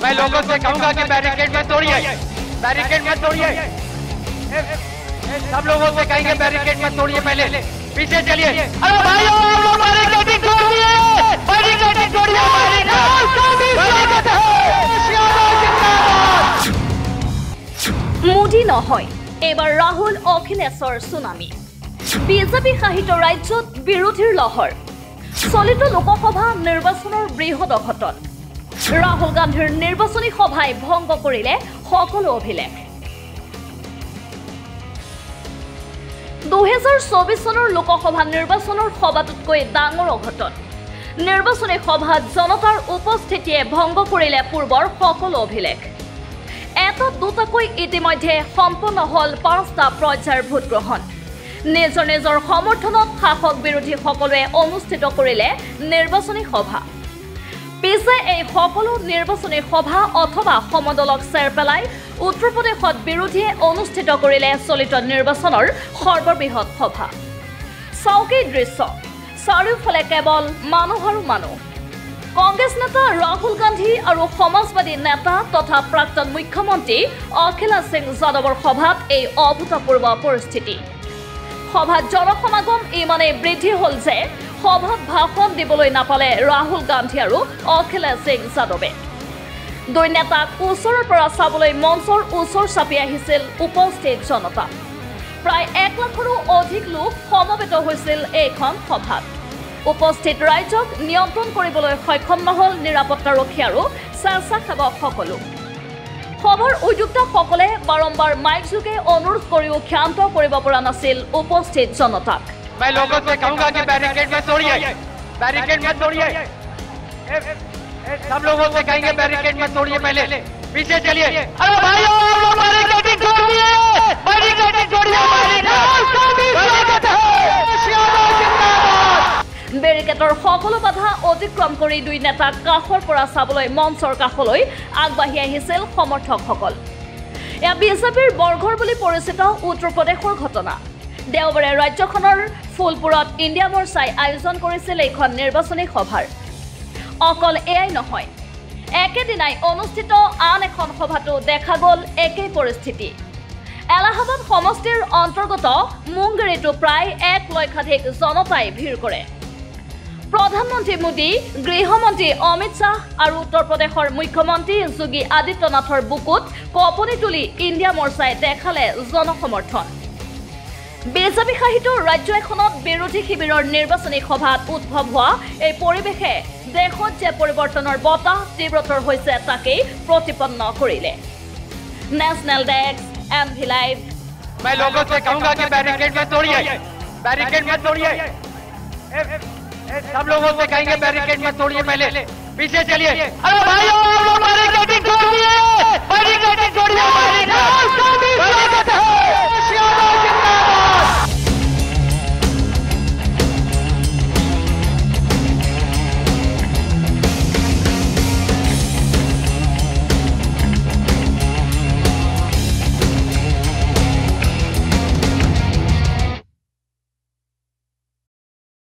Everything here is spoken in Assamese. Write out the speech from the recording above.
मैं लोगों से कहूंगा कि बैरिकेड में तोड़िए, बैरिकेड में तोड़िए। सब लोगों से कहेंगे बैरिकेड में तोड़िए, पहले पीछे चलिए। अरे भाइयों, आप लोग बैरिकेड तोड़िए, बैरिकेड तोड़िए। मोदी নহয় এবাৰ ৰাহুল অখিলেশৰ সুনামি বিজেপি শাসিত ৰাজ্যত বিৰোধীৰ লহৰ চলিত লোকসভা নিৰ্বাচনৰ বৃহৎ অঘটন ৰাহুল গান্ধীৰ নিৰ্বাচনী সভাই ভংগ কৰিলে সকলো অভিলেখ 2024 চনৰ লোকসভা নিৰ্বাচনৰ সবাতোতকৈ ডাঙৰ অঘটন নিৰ্বাচনী সভাত জনতাৰ উপস্থিতিয়ে ভংগ কৰিলে পূৰ্বৰ সকলো অভিলেখ এটা দুটাকৈ ইতিমধ্যে সম্পূৰ্ণ হল 5টা পৰ্যায়ৰ ভোট গ্ৰহণ নিজৰ নিজৰ সমৰ্থনত শাসক বিৰোধী সকলোৱে অনুষ্ঠিত কৰিলে নিৰ্বাচনী সভা পিছে এই সকলো নিৰ্বাচনী সভা অথবা সমদলক চেৰ পেলাই উত্তৰ প্ৰদেশত বিৰোধীয়ে অনুষ্ঠিত কৰিলে চলিত নিৰ্বাচনৰ সৰ্ববৃহৎ সভা চাওকি দৃশ্য চাৰিওফালে কেৱল মানুহ আৰু মানুহ কংগ্ৰেছ নেতা ৰাহুল গান্ধী আৰু সমাজবাদী নেতা তথা প্ৰাক্তন মুখ্যমন্ত্ৰী অখিলেশ সিং যাদৱৰ সভাত এই অভূতপূৰ্ব পৰিস্থিতি সভাত জনসমাগম ইমানেই বৃদ্ধি হল যে সভাত ভাষণ দিবলৈ নাপালে ৰাহুল গান্ধী আৰু অখিলেশ সিং যাদৱে দুই নেতাক ওচৰৰ পৰা চাবলৈ মঞ্চৰ ওচৰ চাপি আহিছিল উপস্থিত জনতা প্ৰায় 1 লাখৰো অধিক লোক সমবেত হৈছিল এইখন সভাত উপস্থিত ৰাইজক নিয়ন্ত্ৰণ কৰিবলৈ সক্ষম নহল নিৰাপত্তাৰক্ষী আৰু স্বেচ্ছাসেৱকসকলো খবৰ উদ্যোক্তাসকলে বাৰম্বাৰ মাইক যোগে অনুৰোধ কৰিও ক্ষান্ত কৰিব পৰা নাছিল উপস্থিত জনতাক मैं लोगों से कहूंगा कि बैरिकेड में तोड़िए, बैरिकेड में तोड़िए। सब लोगों से कहेंगे बैरिकेड में तोड़िए, पहले पीछे चलिए। अरे भाइयों, आप लोग बैरिकेड तोड़िए, बैरिकेड तोड़िए। বেৰিকেডৰ সকলো বাধা অতিক্ৰম কৰি দুই নেতাক কাষৰ পৰা চাবলৈ মঞ্চৰ কাষলৈ আগবাঢ়ি আহিছিল সমৰ্থকসকল এয়া বিজেপিৰ বৰঘৰ বুলি পৰিচিত উত্তৰ প্ৰদেশৰ ঘটনা দেওবাৰে ৰাজ্যখনৰ ফুলপুৰত ইণ্ডিয়া মৰ্চাই আয়োজন কৰিছিল এইখন নিৰ্বাচনী সভাৰ অকল এয়াই নহয় একেদিনাই অনুষ্ঠিত আন এখন সভাতো দেখা গ'ল একেই পৰিস্থিতি এলাহাবাদ সমষ্টিৰ অন্তৰ্গত মুংগেৰীতো প্ৰায় 1 লক্ষাধিক জনতাই ভিৰ কৰে প্ৰধানমন্ত্ৰী মোদী গৃহমন্ত্ৰী অমিত শাহ আৰু উত্তৰ প্ৰদেশৰ মুখ্যমন্ত্ৰী যোগী আদিত্যনাথৰ বুকুত কপনি তুলি ইণ্ডিয়া মৰ্চাই দেখালে জনসমৰ্থন বিজেপি শাসিত ৰাজ্য এখনত বিৰোধী শিবিৰৰ নিৰ্বাচনী সভাত উদ্ভৱ হোৱা এই পৰিৱেশে দেশত যে পৰিৱৰ্তনৰ বতাহ তীব্ৰতৰ হৈছে তাকেই প্ৰতিপন্ন কৰিলে নেশ্যনেল ডেস্ক MV লাইভ मैं लोगों से कहूंगा कि बैरिकेड में तोड़िए, बैरिकेड में तोड़िए। सब लोगों से कहेंगे बैरिकेड में तोड़िए, पहले पीछे चलिए। अरे भाइयों, आप लोग बैरिकेड तोड़िए, बैरिकेड तोड़िए।